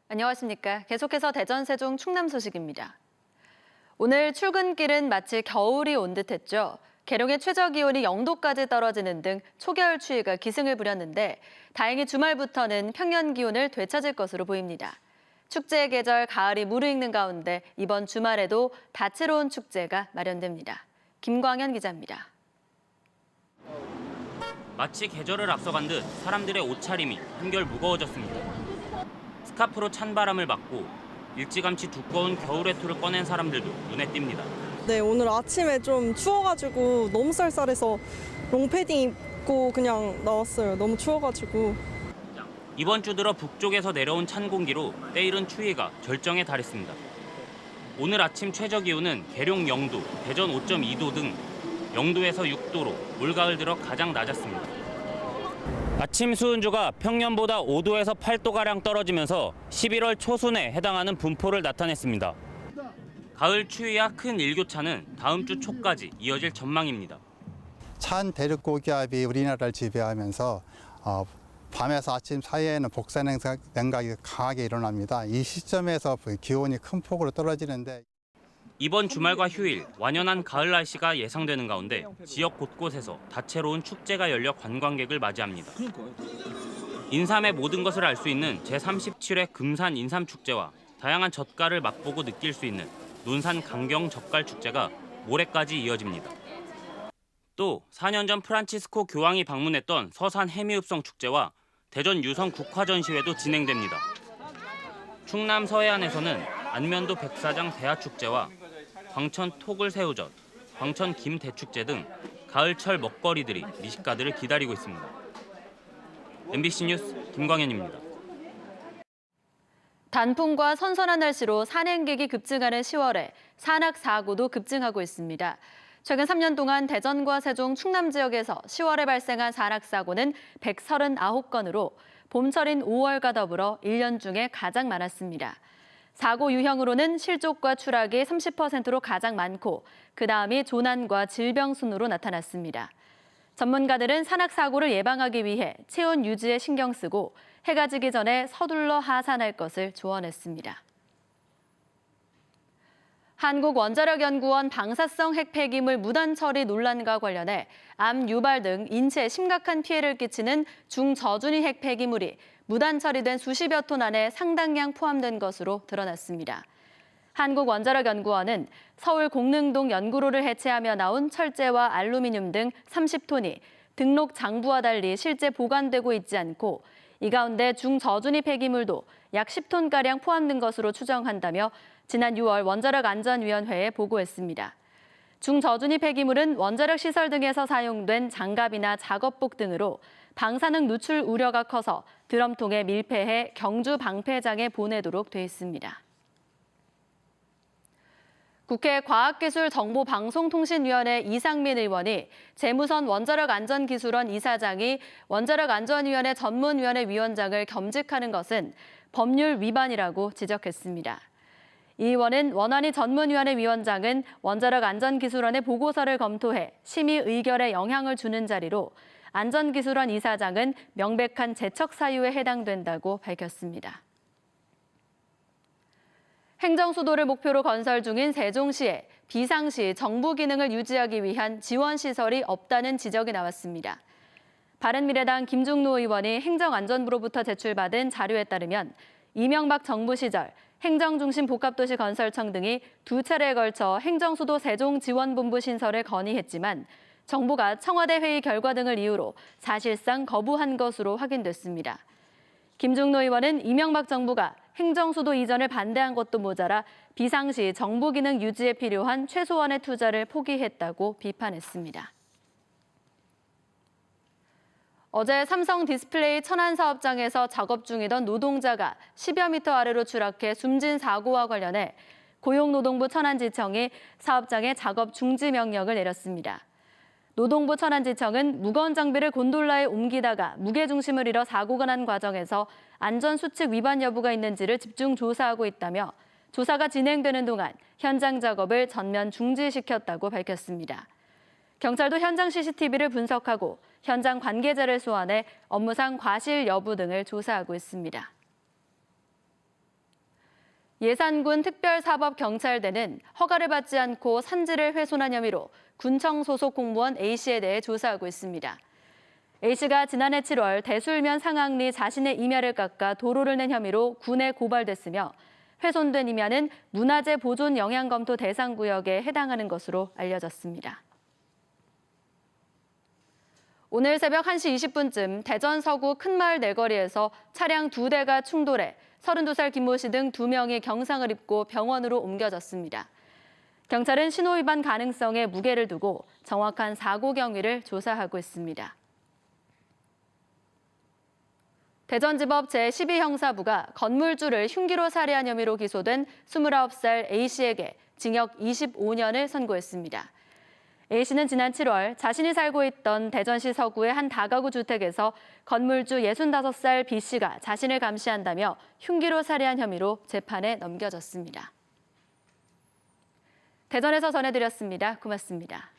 안녕하십니까. 계속해서 대전, 세종, 충남 소식입니다. 오늘 출근길은 마치 겨울이 온 듯했죠. 계룡의 최저기온이 0도까지 떨어지는 등 초겨울 추위가 기승을 부렸는데 다행히 주말부터는 평년 기온을 되찾을 것으로 보입니다. 축제의 계절 가을이 무르익는 가운데 이번 주말에도 다채로운 축제가 마련됩니다. 김광현 기자입니다. 마치 계절을 앞서간 듯 사람들의 옷차림이 한결 무거워졌습니다. 스카프로 찬바람을 막고 일찌감치 두꺼운 겨울 외투를 꺼낸 사람들도 눈에 띕니다. 네, 오늘 아침에 좀 추워가지고 너무 쌀쌀해서 롱패딩 입고 그냥 나왔어요. 너무 추워가지고. 이번 주 들어 북쪽에서 내려온 찬 공기로 때이른 추위가 절정에 달했습니다. 오늘 아침 최저 기온은 계룡 0도, 대전 5.2도 등 0도에서 6도로 올가을 들어 가장 낮았습니다. 아침 수은주가 평년보다 5도에서 8도가량 떨어지면서 11월 초순에 해당하는 분포를 나타냈습니다. 가을 추위와 큰 일교차는 다음 주 초까지 이어질 전망입니다. 찬 대륙고기압이 우리나라를 지배하면서 밤에서 아침 사이에는 복사 냉각이 강하게 일어납니다. 이 시점에서 기온이 큰 폭으로 떨어지는데 이번 주말과 휴일 완연한 가을 날씨가 예상되는 가운데 지역 곳곳에서 다채로운 축제가 열려 관광객을 맞이합니다. 인삼의 모든 것을 알 수 있는 제37회 금산 인삼축제와 다양한 젓갈을 맛보고 느낄 수 있는 논산 강경 젓갈축제가 모레까지 이어집니다. 또 4년 전 프란치스코 교황이 방문했던 서산 해미읍성 축제와 대전 유성 국화전시회도 진행됩니다. 충남 서해안에서는 안면도 백사장 대하축제와 광천 토굴새우젓, 광천 김대축제 등 가을철 먹거리들이 미식가들을 기다리고 있습니다. MBC 뉴스 김광현입니다. 단풍과 선선한 날씨로 산행객이 급증하는 10월에 산악 사고도 급증하고 있습니다. 최근 3년 동안 대전과 세종, 충남 지역에서 10월에 발생한 산악 사고는 139건으로 봄철인 5월과 더불어 1년 중에 가장 많았습니다. 사고 유형으로는 실족과 추락이 30%로 가장 많고 그다음이 조난과 질병 순으로 나타났습니다. 전문가들은 산악 사고를 예방하기 위해 체온 유지에 신경 쓰고 해가 지기 전에 서둘러 하산할 것을 조언했습니다. 한국원자력연구원 방사성 핵폐기물 무단 처리 논란과 관련해 암 유발 등 인체에 심각한 피해를 끼치는 중저준위 핵폐기물이 무단 처리된 수십여 톤 안에 상당량 포함된 것으로 드러났습니다. 한국원자력연구원은 서울 공릉동 연구로를 해체하며 나온 철제와 알루미늄 등 30톤이 등록 장부와 달리 실제 보관되고 있지 않고 이 가운데 중저준위 폐기물도 약 10톤가량 포함된 것으로 추정한다며 지난 6월 원자력안전위원회에 보고했습니다. 중저준위 폐기물은 원자력 시설 등에서 사용된 장갑이나 작업복 등으로 방사능 누출 우려가 커서 드럼통에 밀폐해 경주 방패장에 보내도록 돼 있습니다. 국회 과학기술정보방송통신위원회 이상민 의원이 재무선 원자력안전기술원 이사장이 원자력안전위원회 전문위원회 위원장을 겸직하는 것은 법률 위반이라고 지적했습니다. 이 의원은 원안위 전문위원회 위원장은 원자력안전기술원의 보고서를 검토해 심의 의결에 영향을 주는 자리로 안전기술원 이사장은 명백한 재척 사유에 해당된다고 밝혔습니다. 행정수도를 목표로 건설 중인 세종시에 비상시 정부 기능을 유지하기 위한 지원시설이 없다는 지적이 나왔습니다. 바른미래당 김중노 의원이 행정안전부로부터 제출받은 자료에 따르면 이명박 정부 시절 행정중심 복합도시 건설청 등이 두 차례에 걸쳐 행정수도 세종지원본부 신설을 건의했지만 정부가 청와대 회의 결과 등을 이유로 사실상 거부한 것으로 확인됐습니다. 김중노 의원은 이명박 정부가 행정수도 이전을 반대한 것도 모자라 비상시 정부 기능 유지에 필요한 최소한의 투자를 포기했다고 비판했습니다. 어제 삼성 디스플레이 천안 사업장에서 작업 중이던 노동자가 10여 미터 아래로 추락해 숨진 사고와 관련해 고용노동부 천안지청이 사업장에 작업 중지 명령을 내렸습니다. 노동부 천안지청은 무거운 장비를 곤돌라에 옮기다가 무게중심을 잃어 사고가 난 과정에서 안전수칙 위반 여부가 있는지를 집중 조사하고 있다며 조사가 진행되는 동안 현장 작업을 전면 중지시켰다고 밝혔습니다. 경찰도 현장 CCTV를 분석하고 현장 관계자를 소환해 업무상 과실 여부 등을 조사하고 있습니다. 예산군 특별사법경찰대는 허가를 받지 않고 산지를 훼손한 혐의로 군청 소속 공무원 A씨에 대해 조사하고 있습니다. A씨가 지난해 7월 대술면 상항리 자신의 임야를 깎아 도로를 낸 혐의로 군에 고발됐으며 훼손된 임야는 문화재 보존 영향검토 대상 구역에 해당하는 것으로 알려졌습니다. 오늘 새벽 1시 20분쯤 대전 서구 큰마을 내거리에서 차량 2대가 충돌해 32살 김모 씨 등 2명이 경상을 입고 병원으로 옮겨졌습니다. 경찰은 신호위반 가능성에 무게를 두고 정확한 사고 경위를 조사하고 있습니다. 대전지법 제12형사부가 건물주를 흉기로 살해한 혐의로 기소된 29살 A씨에게 징역 25년을 선고했습니다. A씨는 지난 7월 자신이 살고 있던 대전시 서구의 한 다가구 주택에서 건물주 65살 B씨가 자신을 감시한다며 흉기로 살해한 혐의로 재판에 넘겨졌습니다. 대전에서 전해드렸습니다. 고맙습니다.